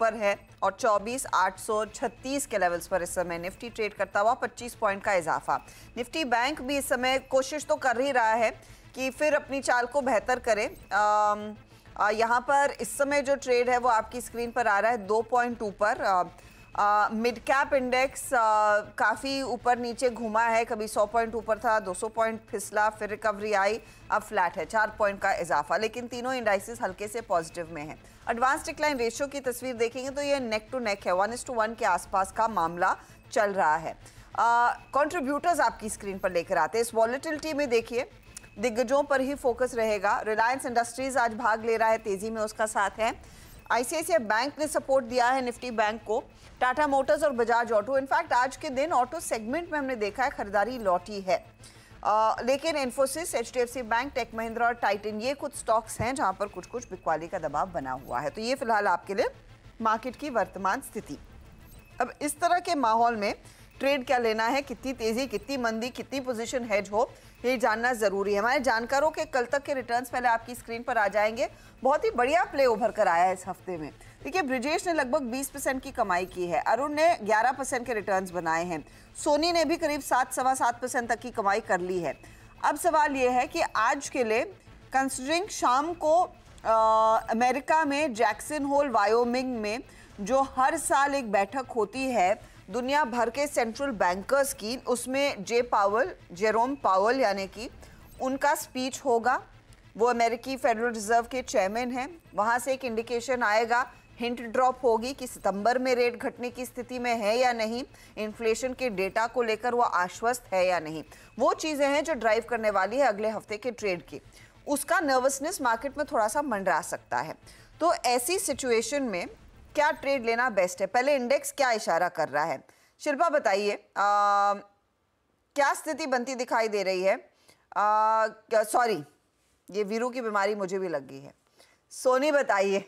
ऊपर है और 24,836 के लेवल्स पर इस समय निफ्टी ट्रेड करता हुआ 25 पॉइंट का इजाफा। निफ्टी बैंक भी इस समय कोशिश तो कर ही रहा है कि फिर अपनी चाल को बेहतर करे। यहाँ पर इस समय जो ट्रेड है वो आपकी स्क्रीन पर आ रहा है 2 पॉइंट ऊपर। मिड कैप इंडेक्स काफ़ी ऊपर नीचे घुमा है, कभी 100 पॉइंट ऊपर था, 200 पॉइंट फिसला, फिर रिकवरी आई, अब फ्लैट है, 4 पॉइंट का इजाफा, लेकिन तीनों इंडाइसेस हल्के से पॉजिटिव में हैं। एडवांस डिक्लाइन रेशियो की तस्वीर देखेंगे तो ये नेक टू नेक है, 1:1 के आसपास का मामला चल रहा है। कंट्रीब्यूटर्स आपकी स्क्रीन पर लेकर आते हैं। इस वॉलेटिलिटी में देखिए दिग्गजों पर ही फोकस रहेगा। रिलायंस इंडस्ट्रीज आज भाग ले रहा है, तेजी में उसका साथ है। आईसीआईसीआई बैंक ने सपोर्ट दिया है निफ्टी बैंक को। टाटा मोटर्स और बजाज ऑटो, इनफैक्ट आज के दिन ऑटो सेगमेंट में हमने देखा है खरीदारी लौटी है। लेकिन Infosys, HDFC bank, Tech Mahindra और टाइटन, ये कुछ स्टॉक्स हैं जहां पर कुछ कुछ बिकवाली का दबाव बना हुआ है। तो ये फिलहाल आपके लिए मार्केट की वर्तमान स्थिति। अब इस तरह के माहौल में ट्रेड क्या लेना है, कितनी तेजी, कितनी मंदी, कितनी पोजीशन हेज हो, ये जानना जरूरी है। हमारे जानकारों के कल तक के रिटर्न्स पहले आपकी स्क्रीन पर आ जाएंगे। बहुत ही बढ़िया प्ले उभर कर आया है इस हफ्ते में। देखिए ब्रिजेश ने लगभग 20% की कमाई की है, अरुण ने 11% के रिटर्न्स बनाए हैं, सोनी ने भी करीब 7-7.25% तक की कमाई कर ली है। अब सवाल ये है कि आज के लिए कंसिडरिंग शाम को अमेरिका में जैक्सन होल वायोमिंग में जो हर साल एक बैठक होती है दुनिया भर के सेंट्रल बैंकर्स की, उसमें जेरोम पावल यानी कि उनका स्पीच होगा। वो अमेरिकी फेडरल रिजर्व के चेयरमैन हैं। वहाँ से एक इंडिकेशन आएगा, हिंट ड्रॉप होगी कि सितंबर में रेट घटने की स्थिति में है या नहीं, इन्फ्लेशन के डेटा को लेकर वो आश्वस्त है या नहीं। वो चीज़ें हैं जो ड्राइव करने वाली है अगले हफ्ते के ट्रेड की। उसका नर्वसनेस मार्केट में थोड़ा सा मंडरा सकता है। तो ऐसी सिचुएशन में क्या ट्रेड लेना बेस्ट है? पहले इंडेक्स क्या इशारा कर रहा है, शिल्पा बताइए, क्या स्थिति बनती दिखाई दे रही है? सॉरी, ये वीरू की बीमारी मुझे भी लग गई है। सोनी बताइए।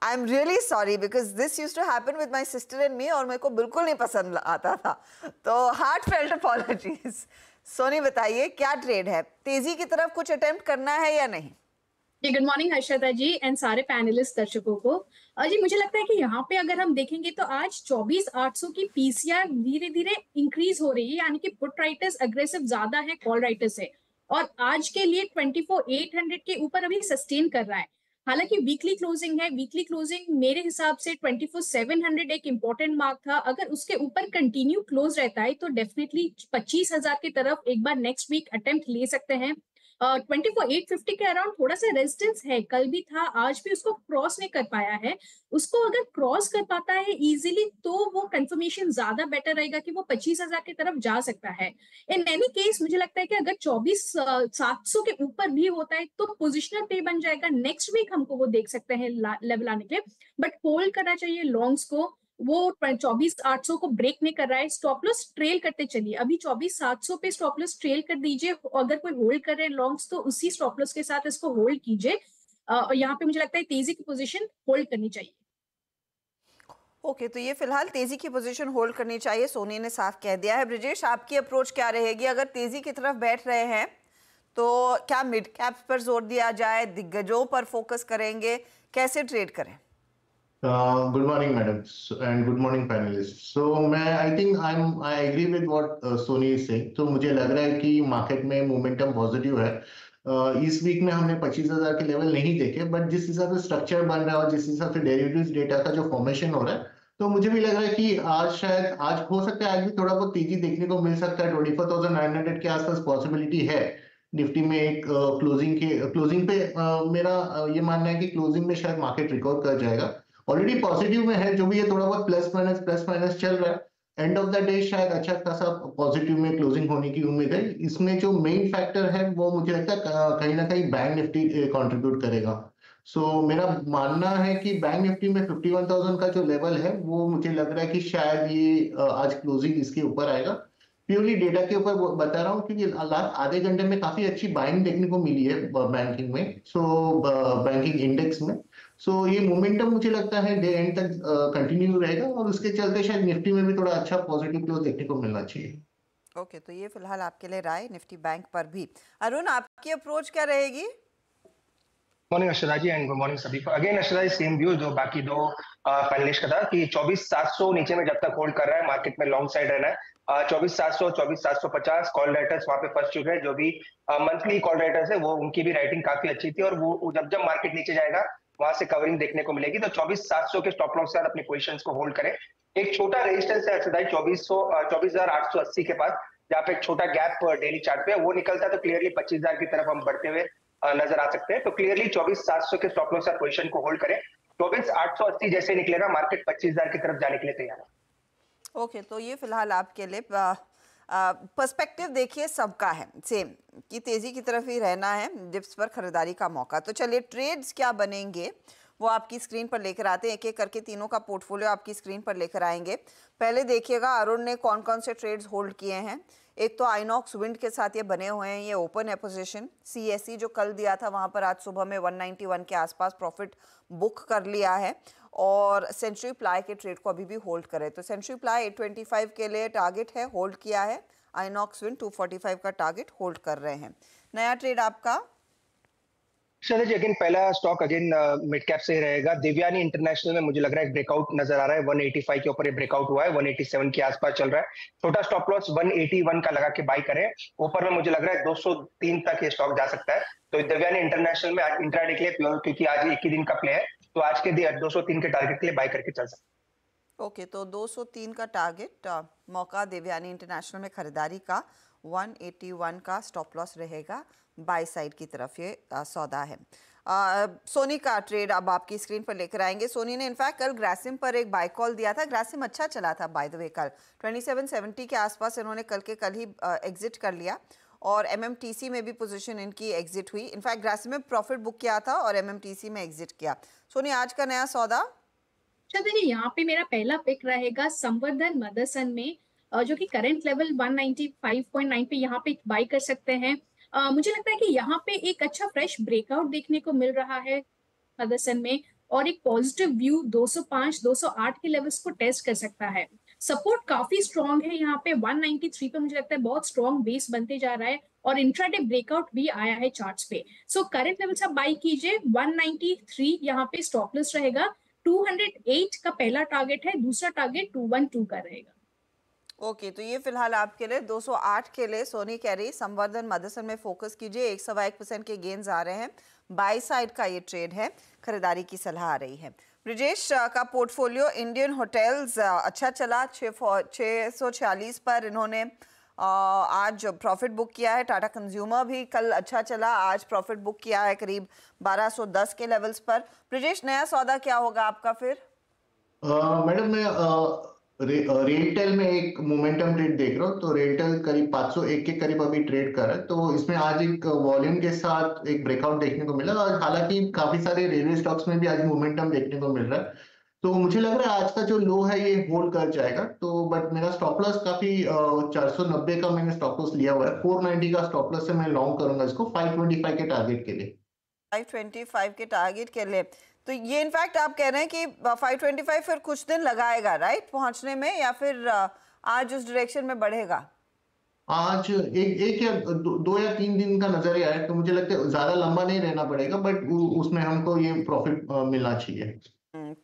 I am really sorry because this used to happen with my sister and me और मेरे को बिल्कुल नहीं पसंद आता था, तो हार्ट फेल्ट अपॉलजीज। सोनी बताइए क्या ट्रेड है, तेजी की तरफ कुछ अटेम्प्ट करना है या नहीं? जी, good morning Harshada ji and सारे पैनलिस्ट दर्शकों को। जी, मुझे लगता है कि यहाँ पे अगर हम देखेंगे तो आज 24,800 की पीसीआर धीरे धीरे इंक्रीज हो रही है, यानी कि पुट राइटर्स अग्रेसिव ज्यादा है कॉल राइटर्स से, और आज के लिए 24,800 के ऊपर अभी सस्टेन कर रहा है। हालांकि वीकली क्लोजिंग है, वीकली क्लोजिंग मेरे हिसाब से 24,700 एक इंपॉर्टेंट मार्क था। अगर उसके ऊपर कंटिन्यू क्लोज रहता है तो डेफिनेटली 25,000 की तरफ एक बार नेक्स्ट वीक अटेम्प्ट ले सकते हैं। 24,850 के अराउंड थोड़ा सा रेजिस्टेंस है, कल भी था, आज भी उसको क्रॉस नहीं कर पाया है। उसको अगर क्रॉस कर पाता है इजीली तो वो कंफर्मेशन ज्यादा बेटर रहेगा कि वो 25,000 की तरफ जा सकता है। इन एनी केस मुझे लगता है कि अगर 24,700 के ऊपर भी होता है तो पोजिशनल पे बन जाएगा। नेक्स्ट वीक हमको वो देख सकते हैं लेवल आने के लिए, बट होल्ड करना चाहिए लॉन्ग्स को। वो 24,800 को ब्रेक नहीं कर रहा है, स्टॉप लॉस ट्रेल करते चलिए। अभी 24,700 पे स्टॉप लॉस ट्रेल कर दीजिए। अगर कोई होल्ड कर रहे हैं लॉन्ग्स तो उसी स्टॉप लॉस के साथ इसको होल्ड कीजिए। और यहाँ पे मुझे लगता है तेजी की पोजीशन होल्ड करनी चाहिए। ओके, तो ये फिलहाल तेजी की पोजीशन होल्ड करनी चाहिए, सोनी ने साफ कह दिया है। ब्रिजेश, आपकी अप्रोच क्या रहेगी? अगर तेजी की तरफ बैठ रहे हैं तो क्या मिड कैप्स पर जोर दिया जाए, दिग्गजों पर फोकस करेंगे, कैसे ट्रेड करें? Good morning, madam, and good morning, panelists. So, I agree with what Sony is saying. तो मुझे लग रहा है कि मार्केट में मोमेंटम पॉजिटिव है। इस वीक में हमने 25,000 के लेवल नहीं देखे, बट जिस हिसाब से स्ट्रक्चर बन रहा है और जिस हिसाब से डेरिवेटिव्स डेटा का जो फॉर्मेशन हो रहा है, तो मुझे भी लग रहा है कि आज हो सकता है आज भी थोड़ा बहुत तेजी देखने को मिल सकता है। 24,900 के आसपास पॉसिबिलिटी है निफ्टी में एक क्लोजिंग पे मेरा ये मानना है कि क्लोजिंग में शायद मार्केट रिकवर कर जाएगा। ऑलरेडी पॉजिटिव में है, जो भी है थोड़ा बहुत प्लस माइनस चल रहा है। एंड ऑफ द डे शायद अच्छा खासा पॉजिटिव में क्लोजिंग होने की उम्मीद है। इसमें जो मेन फैक्टर है वो मुझे लगता है कहीं ना कहीं बैंक निफ्टी कंट्रीब्यूट करेगा। सो मेरा मानना है कि बैंक निफ्टी में 51,000 का जो लेवल है वो मुझे लग रहा है कि शायद ये आज क्लोजिंग इसके ऊपर आएगा। प्योरली डेटा के ऊपर बता रहा हूँ क्योंकि लास्ट आधे घंटे में काफी अच्छी बाइंग देखने को मिली है बैंकिंग में, बैंकिंग इंडेक्स में। सो ये मोमेंटम मुझे लगता है डे एंड तक कंटिन्यू रहेगा और उसके चलते शायद निफ्टी में भी थोड़ा अच्छा पॉजिटिव क्लोज देखने को मिलना चाहिए। ओके, तो ये फिलहाल आपके लिए राय निफ्टी बैंक पर भी। अरुण, आपकी अप्रोच क्या रहेगी? Morning Ashra ji and good morning सभी को। Again Ashra ji same view जो बाकी दो पैनलिस्ट का था कि 24,700 नीचे में जब तक होल्ड कर रहा है मार्केट में लॉन्ग साइड रहना है। 24,700, 24,750 कॉल राइटर्स वहां पे फंस चुके हैं। जो भी मंथली कॉल राइटर्स है वो उनकी भी राइटिंग काफी अच्छी थी, और वो जब जब मार्केट नीचे जाएगा वहां से कवरिंग देखने को मिलेगी। तो 24,700 के स्टॉप लॉस के साथ अपनी पोजीशंस को होल्ड करें। एक छोटा रेजिस्टेंस है 24,880 के पास, जहाँ पे एक छोटा गैप डेली चार्ट पे वो निकलता है तो क्लियरली 25,000 की तरफ हम बढ़ते हुए नजर आ सकते हैं। तो क्लियरली 24,700 के स्टॉप लॉस से पोजीशन को होल्ड करें। 24,880 जैसे निकलेगा मार्केट 25,000 की तरफ जाने के लिए तैयार है। ओके, तो ये फिलहाल आपके लिए पर्सपेक्टिव देखिए सबका है सेम कि तेजी की तरफ ही रहना है, डिप्स पर खरीदारी का मौका। तो चलिए ट्रेड्स क्या बनेंगे वो आपकी स्क्रीन पर लेकर आते हैं, एक एक करके तीनों का पोर्टफोलियो आपकी स्क्रीन पर लेकर आएंगे। पहले देखिएगा अरुण ने कौन कौन से ट्रेड्स होल्ड किए हैं। एक तो आइनॉक्स विंड के साथ ये बने हुए हैं, ये ओपन है पोजीशन। सीएसई जो कल दिया था वहां पर आज सुबह में 191 के आसपास प्रॉफिट बुक कर लिया है, और सेंचुरी प्लाई के ट्रेड को अभी भी होल्ड करे। तो सेंचुरी प्लाई 825 के लिए टारगेट है, होल्ड किया है। आइनॉक्स विंड 245 का टारगेट होल्ड कर रहे हैं। नया ट्रेड आपका चलिए जी, अगेन पहला स्टॉक अगेन मिड कैप से ही रहेगा। देवयानी इंटरनेशनल में मुझे लग रहा है एक ब्रेकआउट नजर आ रहा है। 185 के ऊपर ये ब्रेकआउट हुआ है, 187 के आसपास चल रहा है। छोटा स्टॉप लॉस 181 का लगा के बाई करें। ऊपर में मुझे लग रहा है 203 तक ये स्टॉक जा सकता है। तो देवयानी इंटरनेशनल में आज इंट्राडे के लिए क्योंकि आज एक ही दिन का प्ले है, तो आज के 203 के टारगेट के लिए बाई करके चल सकते। ओके, तो 203 का टारगेट मौका देवयानी इंटरनेशनल में खरीदारी का। 181 का स्टॉप लॉस रहेगा, बाय साइड की तरफ ये सौदा है। सोनी का ट्रेड अब आपकी स्क्रीन पर लेकर आएंगे। सोनी ने इनफैक्ट कल ग्रासिम पर एक बाय कॉल दिया था। ग्रासिम अच्छा चला था बाय द वे, कल 2770 के आसपास इन्होंने कल ही एग्जिट कर लिया, और एमएमटीसी में भी पोजीशन इनकी एग्जिट हुई। इनफैक्ट ग्रासिम में प्रॉफिट बुक किया था और एमएमटीसी में एग्जिट किया। सोनी आज का नया सौदा चलिए यहाँ पे मेरा पहला पिक रहेगा संवर्धन मदरसन में, जो कि करंट लेवल 195.9 पे यहाँ पे बाई कर सकते हैं। मुझे लगता है कि यहाँ पे एक अच्छा फ्रेश ब्रेकआउट देखने को मिल रहा है मदरसन में, और एक पॉजिटिव व्यू 205 208 के लेवल्स को टेस्ट कर सकता है। सपोर्ट काफी स्ट्रॉन्ग है यहाँ पे 193 पे, मुझे लगता है बहुत स्ट्रॉन्ग बेस बनते जा रहा है, और इंट्राडे ब्रेकआउट भी आया है चार्ट्स पे। सो करंट लेवल्स आप बाई कीजिए। 193 यहाँ पे स्टॉप लॉस रहेगा। 208 का पहला टारगेट है, दूसरा टारगेट 212 का रहेगा। ओके, तो ये फिलहाल आपके लिए 208 के लिए सोनी कैरी संवर्धन मदरसन में फोकस कीजिए। 1.1% के गेन्स आ रहे हैं, बाई साइड का ये ट्रेड है, खरीदारी की सलाह आ रही है। ब्रिजेश का पोर्टफोलियो इंडियन होटल्स अच्छा चला, 646 पर इन्होंने आज प्रॉफिट बुक किया है। टाटा कंज्यूमर भी कल अच्छा चला, आज प्रॉफिट बुक किया है करीब 1210 के लेवल्स पर। ब्रिजेश नया सौदा क्या होगा आपका फिर? मैडम मैं रेलटेल में एक मोमेंटम ट्रेड देख रहा हूँ। तो रेलटेल करीब 501 के करीब अभी ट्रेड कर रहा है, तो इसमें आज एक वॉल्यूम के साथ एक ब्रेकआउट देखने को मिला, और हालांकि काफी सारे रेलवे स्टॉक्स में भी आज मोमेंटम देखने को मिल रहा है। तो मुझे लग रहा है आज का जो लो है ये होल्ड कर जाएगा। तो बट मेरा स्टॉप लॉस काफी 490 का मैंने स्टॉप लॉस लिया हुआ है। 490 का स्टॉप लॉस से मैं लॉन्ग करूंगा इसको 525 के टारगेट के लिए। 525 के टारगेट के लिए, तो ये इनफैक्ट आप कह रहे हैं कि 525 फिर कुछ दिन लगाएगा राइट पहुंचने में, या फिर आज उस डायरेक्शन में बढ़ेगा? आज एक या दो या 3 दिन का नजरिया है, तो मुझे लगता है ज्यादा लंबा नहीं रहना पड़ेगा, बट उसमें हमको ये प्रॉफिट मिलना चाहिए।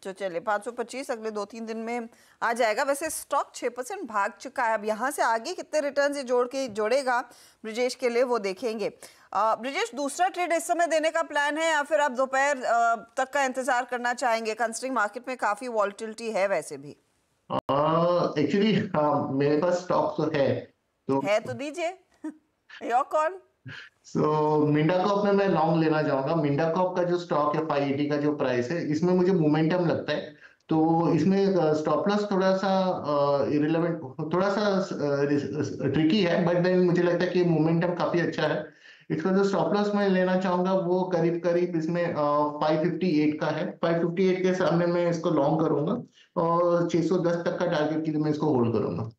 तो चलिए 525 अगले 2-3 दिन में आ जाएगा। वैसे स्टॉक 6% भाग चुका है, अब यहाँ से आगे कितने रिटर्न से जोड़ेगा ब्रिजेश के लिए वो देखेंगे। ब्रिजेश दूसरा ट्रेड इस समय देने का प्लान है, या फिर आप दोपहर तक का इंतजार करना चाहेंगे? कंसिडरिंग मार्केट में काफी वॉलेटिलिटी है वैसे भी। एक्चुअली मेरे पास स्टॉक तो दीजिए योर कॉल। मिंडा कॉप में मैं लॉन्ग लेना चाहूंगा। मिंडा कॉप का जो स्टॉक है 580 का जो प्राइस है, इसमें मुझे मोमेंटम लगता है, तो इसमें स्टॉप लॉस थोड़ा सा इरिलेवेंट, थोड़ा सा ट्रिकी है, बट देन मुझे लगता है कि मोमेंटम काफी अच्छा है। इसका जो स्टॉप लॉस मैं लेना चाहूंगा वो करीब करीब इसमें 558 का है। 558 के सामने मैं इसको लॉन्ग करूंगा, और 610 तक का टारगेट के लिए मैं इसको होल्ड करूंगा।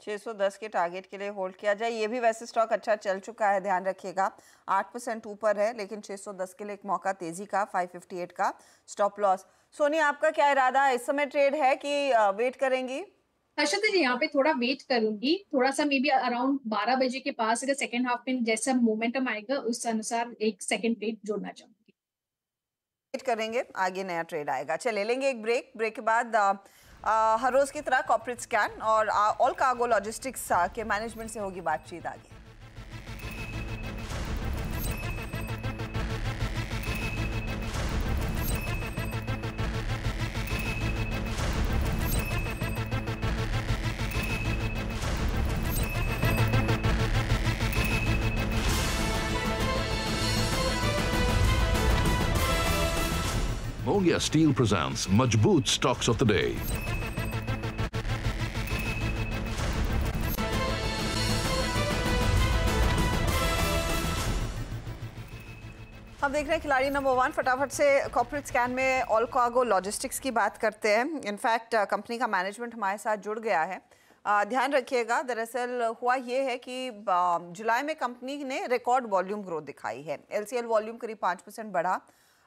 610 के टारगेट के लिए होल्ड किया जाए। ये भी वैसे स्टॉक अच्छा चल चुका है, ध्यान रखिएगा 8% ऊपर है, लेकिन 610 के लिए एक मौका तेजी का, 558 का स्टॉप लॉस। सोनी आपका क्या इरादा है, इस समय ट्रेड है कि वेट करेंगी? हर्षद जी यहाँ पे थोड़ा वेट करूंगी, थोड़ा सा मे बी अराउंड 12 बजे के पास अगर सेकेंड हाफ में जैसा मोमेंटम आएगा उस अनुसार एक सेकेंड ट्रेड जोड़ना चाहूंगी। करेंगे, आगे नया ट्रेड आएगा। चले लेंगे एक ब्रेक के बाद हर रोज की तरह कॉर्पोरेट स्कैन और ऑल कार्गो लॉजिस्टिक्स के मैनेजमेंट से होगी बातचीत आगे। Mongia Steel presents Majboot Stocks of the Day. हम देख रहे हैं खिलाड़ी नंबर 1। फटाफट से कॉर्पोरेट स्कैन में ऑल कार्गो लॉजिस्टिक्स की बात करते हैं। इनफैक्ट कंपनी का मैनेजमेंट हमारे साथ जुड़ गया है। ध्यान रखिएगा, दरअसल हुआ ये है कि जुलाई में कंपनी ने रिकॉर्ड वॉल्यूम ग्रोथ दिखाई है। LCL वॉल्यूम करीब 5% बढ़ा,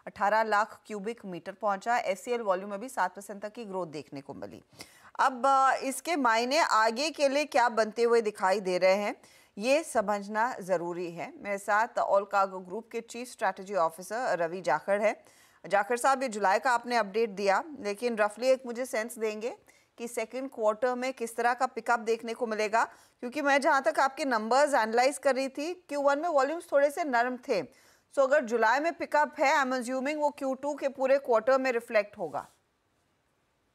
18 लाख क्यूबिक मीटर पहुंचा। FCL वॉल्यूम में भी 7% तक की ग्रोथ देखने को मिली। अब इसके मायने आगे के लिए क्या बनते हुए दिखाई दे रहे हैं, ये समझना ज़रूरी है। मेरे साथ ऑल कार्गो ग्रुप के chief strategy officer Ravi Jakhar है। जाखड़ साहब, ये जुलाई का आपने अपडेट दिया, लेकिन रफली एक मुझे सेंस देंगे कि सेकंड क्वार्टर में किस तरह का पिकअप देखने को मिलेगा? क्योंकि मैं जहाँ तक आपके नंबर्स एनालाइज कर रही थी, Q1 में वॉल्यूम्स थोड़े से नरम थे। सो अगर जुलाई में पिकअप है, आई एम अज्यूमिंग वो Q2 के पूरे क्वार्टर में रिफ्लेक्ट होगा।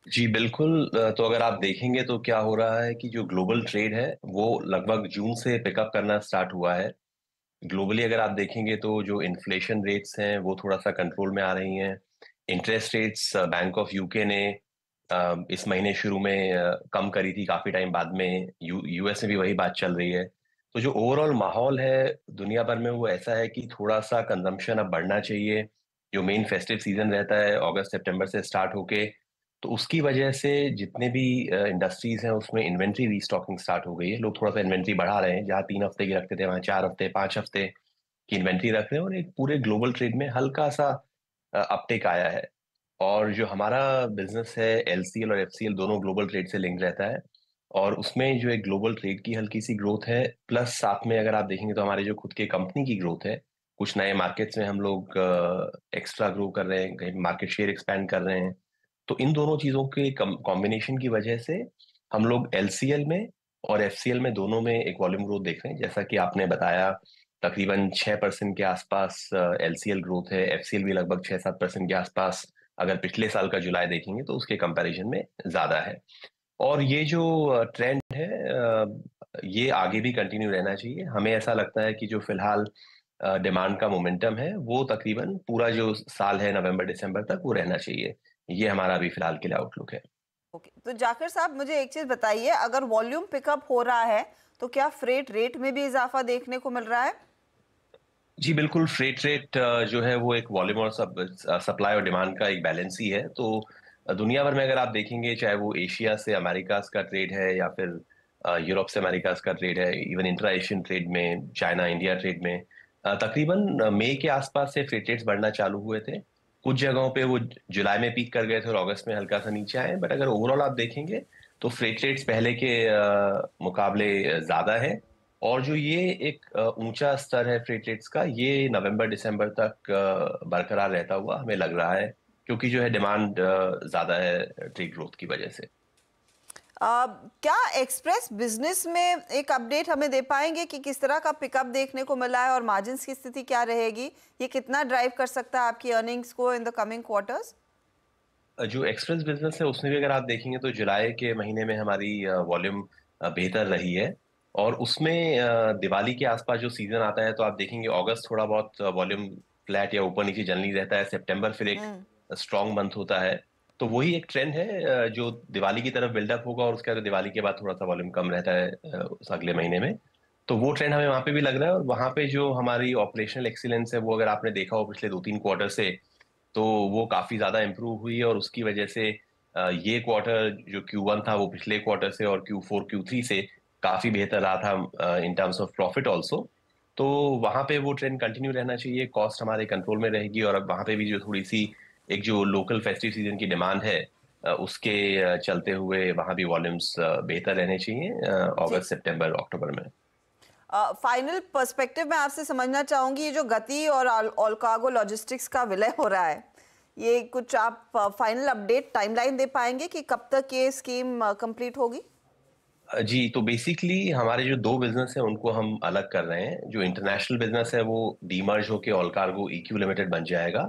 जी बिल्कुल। तो अगर आप देखेंगे तो क्या हो रहा है कि जो ग्लोबल ट्रेड है वो लगभग जून से पिकअप करना स्टार्ट हुआ है। ग्लोबली अगर आप देखेंगे तो जो इन्फ्लेशन रेट्स हैं वो थोड़ा सा कंट्रोल में आ रही हैं। Interest rates bank of UK ने इस महीने शुरू में कम करी थी, काफी टाइम बाद में यूएस में भी वही बात चल रही है। तो जो ओवरऑल माहौल है दुनिया भर में वो ऐसा है कि थोड़ा सा कंजम्पशन अब बढ़ना चाहिए। जो मेन फेस्टिव सीजन रहता है अगस्त सितंबर से स्टार्ट होके, तो उसकी वजह से जितने भी इंडस्ट्रीज हैं उसमें इन्वेंट्री रीस्टॉकिंग स्टार्ट हो गई है। लोग थोड़ा सा इन्वेंट्री बढ़ा रहे हैं, जहाँ 3 हफ्ते की रखते थे वहाँ 4 हफ्ते 5 हफ्ते की इन्वेंट्री रख रहे हैं, और एक पूरे ग्लोबल ट्रेड में हल्का सा अपटेक आया है। और जो हमारा बिजनेस है LCL और FCL दोनों ग्लोबल ट्रेड से लिंक रहता है, और उसमें जो एक ग्लोबल ट्रेड की हल्की सी ग्रोथ है, प्लस साथ में अगर आप देखेंगे तो हमारे जो खुद के कंपनी की ग्रोथ है, कुछ नए मार्केट्स में हम लोग एक्स्ट्रा ग्रो कर रहे हैं, कहीं मार्केट शेयर एक्सपैंड कर रहे हैं। तो इन दोनों चीजों के कॉम्बिनेशन की वजह से हम लोग LCL में और FCL में दोनों में एक वॉल्यूम ग्रोथ देख रहे हैं। जैसा कि आपने बताया, तकरीबन 6% के आसपास LCL ग्रोथ है, FCL भी लगभग 6-7% के आसपास अगर पिछले साल का जुलाई देखेंगे तो उसके कंपैरिजन में ज्यादा है। और ये जो ट्रेंड है ये आगे भी कंटिन्यू रहना चाहिए। हमें ऐसा लगता है कि जो फिलहाल डिमांड का मोमेंटम है वो तकरीबन पूरा जो साल है नवंबर दिसंबर तक वो रहना चाहिए। ये हमारा अभी फिलहाल के लिए आउटलुक है। ओके, तो जाकिर साहब मुझे एक चीज बताइए, अगर वॉल्यूम पिकअप हो रहा है तो क्या फ्रेट रेट में भी इजाफा देखने को मिल रहा है? जी बिल्कुल। फ्रेट रेट जो है वो एक वॉल्यूम और सप्लाई और डिमांड का एक बैलेंस ही है। तो दुनिया भर में अगर आप देखेंगे, चाहे वो एशिया से अमेरिकाज का ट्रेड है या फिर यूरोप से अमेरिकाज का ट्रेड है, इवन इंट्रा एशियन ट्रेड में, चाइना इंडिया ट्रेड में, तकरीबन मई के आसपास से फ्रेट रेट्स बढ़ना चालू हुए थे। कुछ जगहों पे वो जुलाई में पीक कर गए थे और अगस्त में हल्का सा नीचे आए, बट अगर ओवरऑल आप देखेंगे तो फ्रेट रेट्स पहले के मुकाबले ज्यादा है। और जो ये एक ऊंचा स्तर है फ्रेट रेट्स का, ये नवंबर दिसंबर तक बरकरार रहता हुआ हमें लग रहा है, क्योंकि जो है डिमांड ज्यादा है ट्रेड ग्रोथ की वजह से। क्या एक्सप्रेस बिजनेस में एक अपडेट हमें दे पाएंगे कि किस तरह का पिकअप देखने को मिला है और मार्जिन्स की स्थिति क्या रहेगी? ये कितना ड्राइव कर सकता है आपकी अर्निंग्स को इन द कमिंग क्वार्टर्स? जो एक्सप्रेस बिजनेस है उसमें भी अगर आप देखेंगे तो जुलाई के महीने में हमारी वॉल्यूम बेहतर रही है, और उसमें दिवाली के आसपास जो सीजन आता है तो आप देखेंगे अगस्त थोड़ा बहुत वॉल्यूम फ्लैट या ऊपर नीचे जनरली रहता है, सितंबर फिर एक स्ट्रॉन्ग मंथ होता है। तो वही एक ट्रेंड है जो दिवाली की तरफ बिल्डअप होगा, और उसके बाद दिवाली के बाद थोड़ा सा वॉल्यूम कम रहता है उस अगले महीने में। तो वो ट्रेंड हमें वहाँ पे भी लग रहा है। और वहाँ पे जो हमारी ऑपरेशनल एक्सीलेंस है वो अगर आपने देखा हो पिछले 2-3 क्वार्टर से, तो वो काफी ज्यादा इम्प्रूव हुई है, और उसकी वजह से ये क्वार्टर जो Q1 था वो पिछले क्वार्टर से और Q4 Q3 से काफी बेहतर रहा था in terms of profit also. तो वहां पे वो ट्रेंड कंटिन्यू रहना चाहिए, कॉस्ट हमारे कंट्रोल में रहेगी, और अब वहां पे भी जो थोड़ी सी एक जो लोकल फेस्टिव सीजन की डिमांड है उसके चलते हुए वहां भी वॉल्यूम्स बेहतर रहने चाहिए अगस्त सितंबर अक्टूबर में। फाइनल पर्सपेक्टिव में आपसे समझना चाहूंगी, ये जो गति और ऑल कार्गो लॉजिस्टिक्स का विलय हो रहा है, ये कुछ आप फाइनल अपडेट टाइमलाइन दे पाएंगे कि कब तक ये स्कीम कंप्लीट होगी? जी, तो बेसिकली हमारे जो 2 बिज़नेस हैं उनको हम अलग कर रहे हैं। जो इंटरनेशनल बिज़नेस है वो डीमर्ज होके ऑल कार्गो ईक्यू लिमिटेड बन जाएगा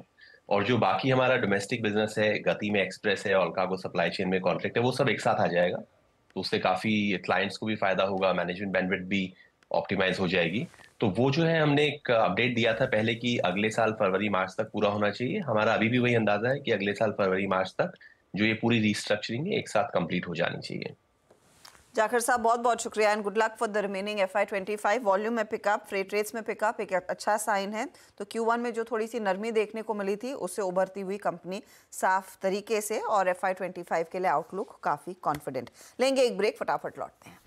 और जो बाकी हमारा डोमेस्टिक बिज़नेस है, गति में एक्सप्रेस है, ऑल कार्गो सप्लाई चेन में कॉन्ट्रैक्ट है, वो सब एक साथ आ जाएगा। तो उससे काफ़ी क्लाइंट्स को भी फ़ायदा होगा, मैनेजमेंट बैंडविड्थ भी ऑप्टिमाइज़ हो जाएगी। तो वो जो है हमने एक अपडेट दिया था पहले कि अगले साल फरवरी-मार्च तक पूरा होना चाहिए। हमारा अभी भी वही अंदाज़ा है कि अगले साल फरवरी-मार्च तक जो ये पूरी रीस्ट्रक्चरिंग है एक साथ कंप्लीट हो जानी चाहिए। जाखड़ साहब बहुत बहुत शुक्रिया and good luck for the remaining FY25। Volume में पिकअप, फ्रेट रेट्स में पिकअप एक अच्छा साइन है। तो Q1 में जो थोड़ी सी नरमी देखने को मिली थी उससे उभरती हुई कंपनी साफ तरीके से, और FY25 के लिए आउटलुक काफ़ी कॉन्फिडेंट। लेंगे एक ब्रेक, फटाफट लौटते हैं।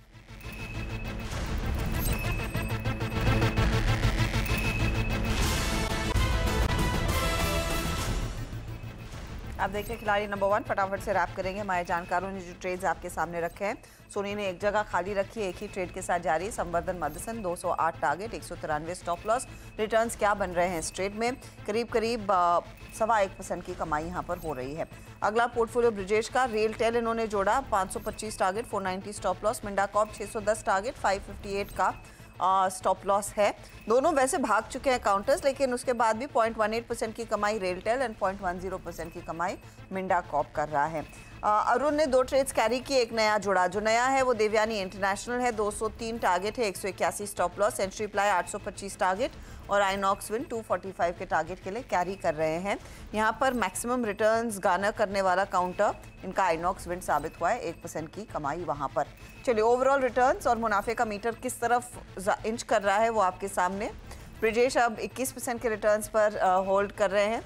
आप देखिए खिलाड़ी नंबर 1 फटाफट से रैप करेंगे। हमारे जानकारों ने जो ट्रेड्स आपके सामने रखे हैं, सोनी ने एक जगह खाली रखी है, एक ही ट्रेड के साथ जारी। संवर्धन मदसन 208 टारगेट, 193 स्टॉप लॉस। रिटर्न्स क्या बन रहे हैं इस ट्रेड में? करीब 1.25% की कमाई यहाँ पर हो रही है। अगला पोर्टफोलियो ब्रिजेश का, रेल टेल इन्होंने जोड़ा, 525 target, 490 stop loss. Minda Corp 610 target, 558 का स्टॉप लॉस है। दोनों वैसे भाग चुके हैं काउंटर्स, लेकिन उसके बाद भी 0.18% की कमाई रेलटेल एंड 0.10% की कमाई मिंडा कॉर्प कर रहा है। अरुण ने 2 ट्रेड्स कैरी किए, एक नया जुड़ा। जो नया है वो देवयानी इंटरनेशनल है, 203 टारगेट है, 181 stop loss. Century Ply 825 target और आइनॉक्स विन 245 के टारगेट के लिए कैरी कर रहे हैं। यहाँ पर मैक्सिमम रिटर्न्स गार्नर करने वाला काउंटर इनका आइनॉक्स विन साबित हुआ है, 1% की कमाई वहाँ पर। चलिए ओवरऑल रिटर्न्स और मुनाफे का मीटर किस तरफ इंच कर रहा है वो आपके सामने। ब्रिजेश अब 21% के रिटर्न्स पर होल्ड कर रहे हैं।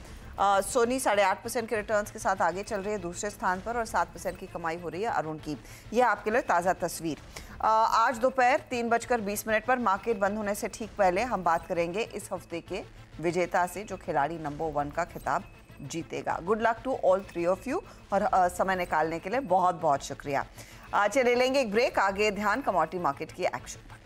सोनी 8.5% के रिटर्न्स के साथ आगे चल रही है दूसरे स्थान पर, और 7% की कमाई हो रही है अरुण की। यह आपके लिए ताज़ा तस्वीर। आज दोपहर 3:20 पर मार्केट बंद होने से ठीक पहले हम बात करेंगे इस हफ्ते के विजेता से, जो खिलाड़ी नंबर 1 का खिताब जीतेगा। Good luck to all 3 of you, और समय निकालने के लिए बहुत बहुत शुक्रिया। चले लेंगे एक ब्रेक, आगे ध्यान कमोडिटी मार्केट की एक्शन पर।